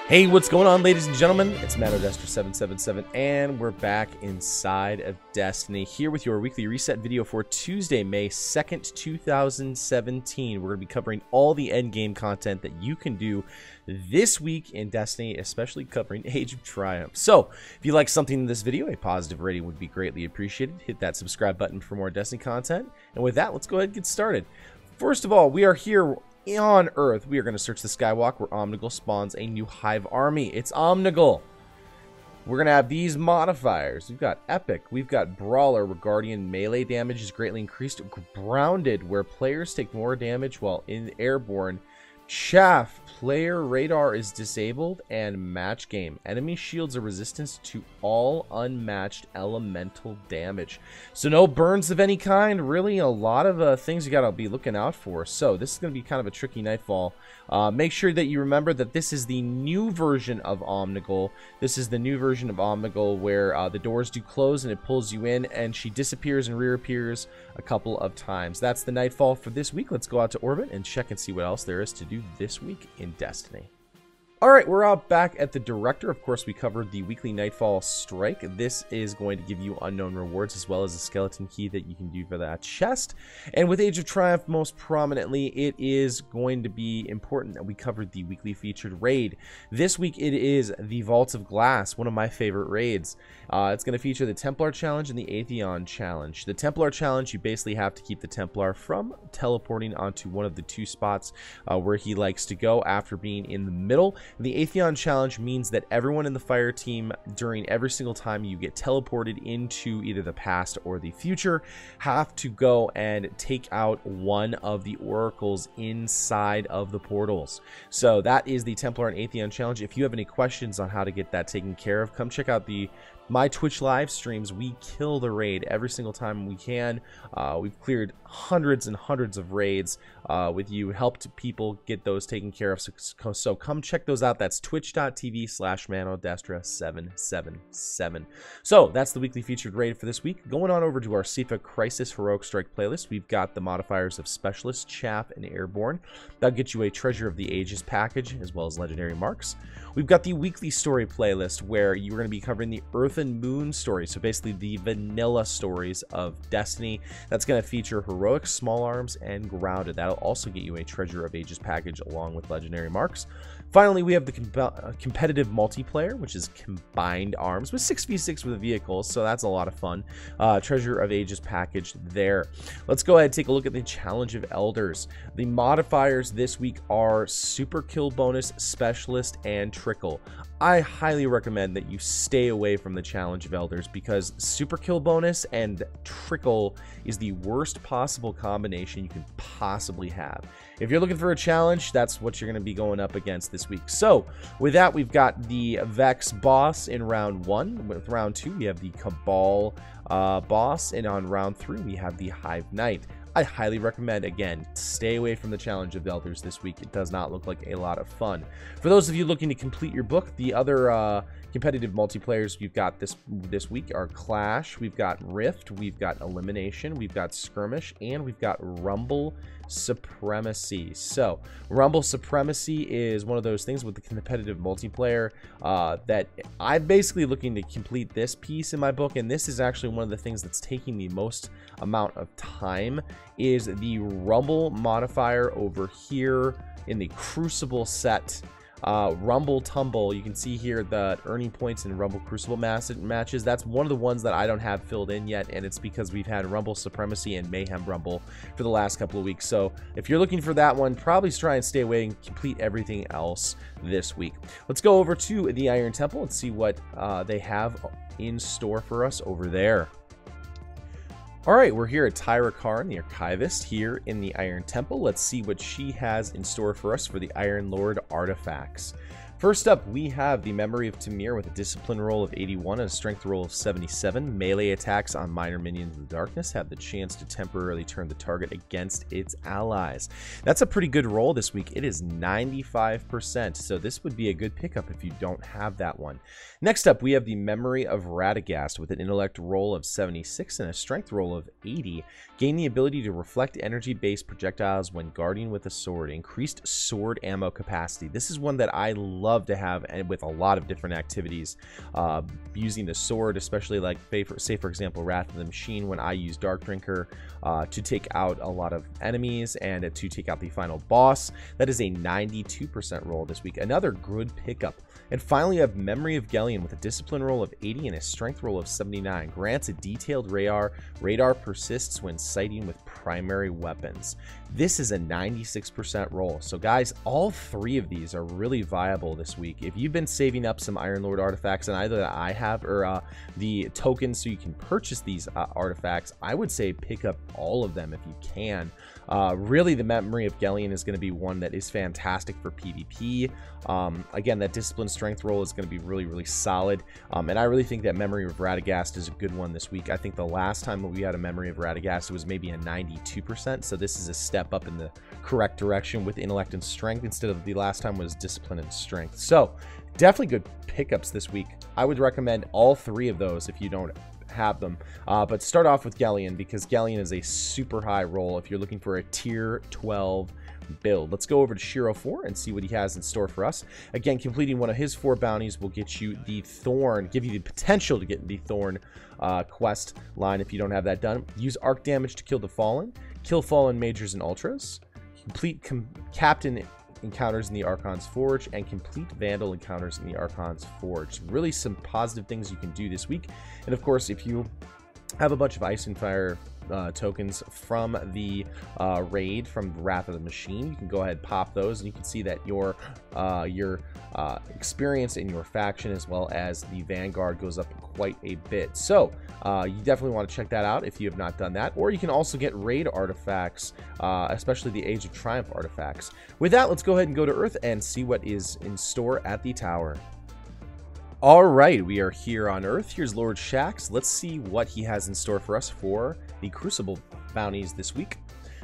Hey, what's going on, ladies and gentlemen? It's Mano 777, and we're back inside of Destiny here with your weekly reset video for Tuesday, May 2nd, 2017. We're going to be covering all the endgame content that you can do this week in Destiny, especially covering Age of Triumph. So, if you like something in this video, a positive rating would be greatly appreciated. Hit that subscribe button for more Destiny content. And with that, let's go ahead and get started. First of all, we are here on Earth. We are going to search the Skywalk where Omnigul spawns a new hive army. It's Omnigul. We're going to have these modifiers. We've got Epic. We've got Brawler, where Guardian melee damage is greatly increased. Grounded, where players take more damage while in Airborne. Chaff, player radar is disabled. And Match Game, enemy shields are resistant to all unmatched elemental damage. So no burns of any kind. Really a lot of things you gotta be looking out for. So this is gonna be kind of a tricky Nightfall. Make sure that you remember that this is the new version of Omnigul. This is the new version of Omnigul where the doors do close and it pulls you in, and she disappears and reappears a couple of times. That's the Nightfall for this week. Let's go out to orbit and check and see what else there is to do this week in Destiny. Alright, we're out back at the Director. Of course, we covered the Weekly Nightfall Strike. This is going to give you unknown rewards as well as a skeleton key that you can do for that chest. And with Age of Triumph, most prominently, it is going to be important that we covered the weekly featured raid. This week, it is the Vault of Glass, one of my favorite raids. It's going to feature the Templar Challenge and the Atheon Challenge. The Templar Challenge, you basically have to keep the Templar from teleporting onto one of the two spots where he likes to go after being in the middle. The Atheon Challenge means that everyone in the fire team, during every single time you get teleported into either the past or the future, have to go and take out one of the oracles inside of the portals. So that is the Templar and Atheon Challenge. If you have any questions on how to get that taken care of, come check out my Twitch live streams. We kill the raid every single time we can. We've cleared hundreds and hundreds of raids with you, helped people get those taken care of. So come check those out. That's twitch.tv/Mano-777. So that's the weekly featured raid for this week. Going on over to our Sifa Crisis Heroic Strike playlist, we've got the modifiers of Specialist, Chaff, and Airborne. That'll get you a Treasure of the Ages package as well as legendary marks. We've got the weekly story playlist where you're going to be covering the Earth and Moon story, so basically the vanilla stories of Destiny. That's going to feature Heroic, Small Arms, and Grounded. That'll also get you a Treasure of Ages package along with legendary marks. Finally, we have the competitive multiplayer, which is combined arms with 6v6 with vehicles, so that's a lot of fun. Treasure of Ages package there. Let's go ahead and take a look at the Challenge of Elders. The modifiers this week are Super Kill Bonus, Specialist, and Trickle. I highly recommend that you stay away from the Challenge of Elders because Super Kill Bonus and Trickle is the worst possible combination you can possibly have. If you're looking for a challenge, that's what you're going to be going up against this week. So with that, we've got the Vex boss in round 1. With round 2, we have the Cabal boss, and on round 3, we have the Hive Knight. I highly recommend, again, stay away from the Challenge of Elders this week. It does not look like a lot of fun. For those of you looking to complete your book, the other competitive multiplayers we've got this week are Clash, we've got Rift, we've got Elimination, we've got Skirmish, and we've got Rumble Supremacy. So Rumble Supremacy is one of those things with the competitive multiplayer that I'm basically looking to complete this piece in my book, and this is actually one of the things that's taking the most amount of time, is the Rumble modifier over here in the Crucible set. Rumble Tumble, you can see here the earning points in Rumble Crucible matches. That's one of the ones that I don't have filled in yet, and it's because we've had Rumble Supremacy and Mayhem Rumble for the last couple of weeks. So if you're looking for that one, probably try and stay away and complete everything else this week. Let's go over to the Iron Temple and see what they have in store for us over there. Alright, we're here at Tyra Karn, the Archivist, here in the Iron Temple. Let's see what she has in store for us for the Iron Lord artifacts. First up, we have the Memory of Tamir with a Discipline roll of 81 and a Strength roll of 77. Melee attacks on minor minions of the darkness have the chance to temporarily turn the target against its allies. That's a pretty good roll this week. It is 95%, so this would be a good pickup if you don't have that one. Next up, we have the Memory of Radagast with an Intellect roll of 76 and a Strength roll of 80. Gain the ability to reflect energy-based projectiles when guarding with a sword. Increased sword ammo capacity. This is one that I love to have, and with a lot of different activities, using the sword, especially like say for example Wrath of the Machine, when I use Dark Drinker to take out a lot of enemies and to take out the final boss. That is a 92% roll this week. Another good pickup. And finally, you have Memory of Gellion with a Discipline roll of 80 and a Strength roll of 79. Grants a detailed radar. Radar persists when sighting with primary weapons. This is a 96% roll. So guys, all three of these are really viable this week. If you've been saving up some Iron Lord artifacts, and either that I have or the tokens so you can purchase these artifacts, I would say pick up all of them if you can. Really, the Memory of Gellion is going to be one that is fantastic for PvP. Again, that Discipline Strength roll is going to be really, really solid. And I really think that Memory of Radagast is a good one this week. I think the last time that we had a Memory of Radagast, it was maybe a 92%. So this is a step up in the correct direction with Intellect and Strength, instead of the last time was Discipline and Strength. So definitely good pickups this week. I would recommend all three of those if you don't have them, but start off with Gellion, because Gellion is a super high roll if you're looking for a tier 12 build. Let's go over to Shiro 4 and see what he has in store for us. Again, completing one of his 4 bounties will get you the Thorn, give you the potential to get the Thorn quest line if you don't have that done. Use arc damage to kill the Fallen, kill Fallen Majors and Ultras, complete Captain encounters in the Archon's Forge, and complete Vandal encounters in the Archon's Forge. Really some positive things you can do this week. And of course, if you have a bunch of Ice and Fire tokens from the raid from Wrath of the Machine, you can go ahead and pop those, and you can see that your experience in your faction as well as the Vanguard goes up quite a bit. So you definitely want to check that out if you have not done that. Or you can also get raid artifacts, especially the Age of Triumph artifacts. With that, let's go ahead and go to Earth and see what is in store at the tower. All right, we are here on Earth. Here's Lord Shax. Let's see what he has in store for us for the Crucible bounties this week.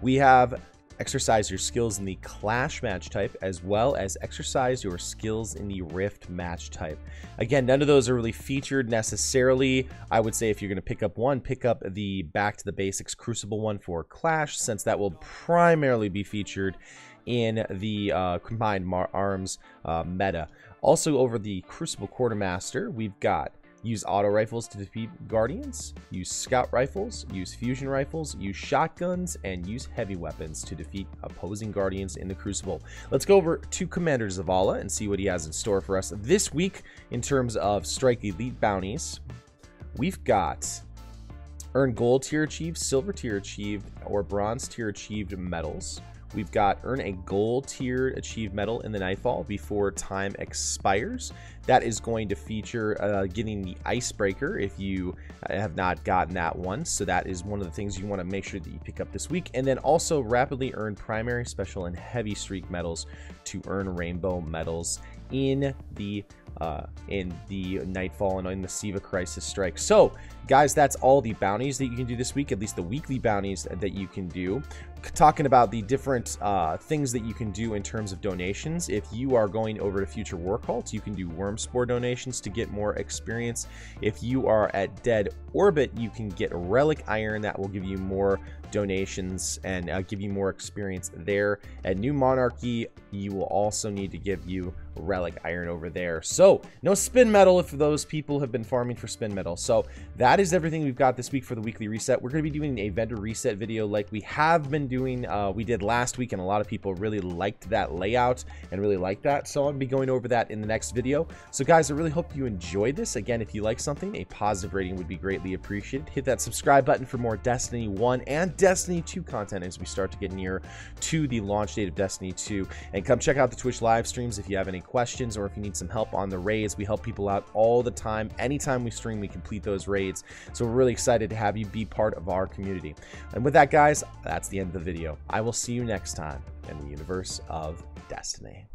We have exercise your skills in the Clash match type, as well as exercise your skills in the Rift match type. Again, none of those are really featured necessarily. I would say if you're going to pick up one, pick up the Back to the Basics Crucible one for Clash, since that will primarily be featured in the Combined Arms meta. Also, over the Crucible Quartermaster, we've got use auto rifles to defeat guardians, use scout rifles, use fusion rifles, use shotguns, and use heavy weapons to defeat opposing guardians in the Crucible. Let's go over to Commander Zavala and see what he has in store for us this week in terms of Strike Elite bounties. We've got earn gold tier achieved, silver tier achieved, or bronze tier achieved medals. We've got earn a gold tier achieved medal in the Nightfall before time expires. That is going to feature getting the Icebreaker if you have not gotten that one. So that is one of the things you want to make sure that you pick up this week. And then also rapidly earn primary, special, and heavy streak medals to earn rainbow medals in the Nightfall and in the Siva Crisis Strike. So guys, that's all the bounties that you can do this week, at least the weekly bounties that you can do. Talking about the different things that you can do in terms of donations. If you are going over to Future War Cult, you can do Worm Spore donations to get more experience. If you are at Dead Orbit, you can get Relic Iron. That will give you more donations and give you more experience there. At New Monarchy, you will also need to give you Relic Iron over there. So no spin metal if those people have been farming for spin metal. So that is everything we've got this week for the weekly reset. We're going to be doing a vendor reset video like we have been doing. We did last week, and a lot of people really liked that layout and really liked that. So I'll be going over that in the next video. So guys, I really hope you enjoyed this. Again, if you like something, a positive rating would be greatly appreciated. Hit that subscribe button for more Destiny 1 and Destiny 2 content as we start to get near to the launch date of Destiny 2. And come check out the Twitch live streams if you have any questions or if you need some help on the raids. We help people out all the time. Anytime we stream, we complete those raids. So we're really excited to have you be part of our community. And with that, guys, that's the end of the video. I will see you next time in the universe of Destiny.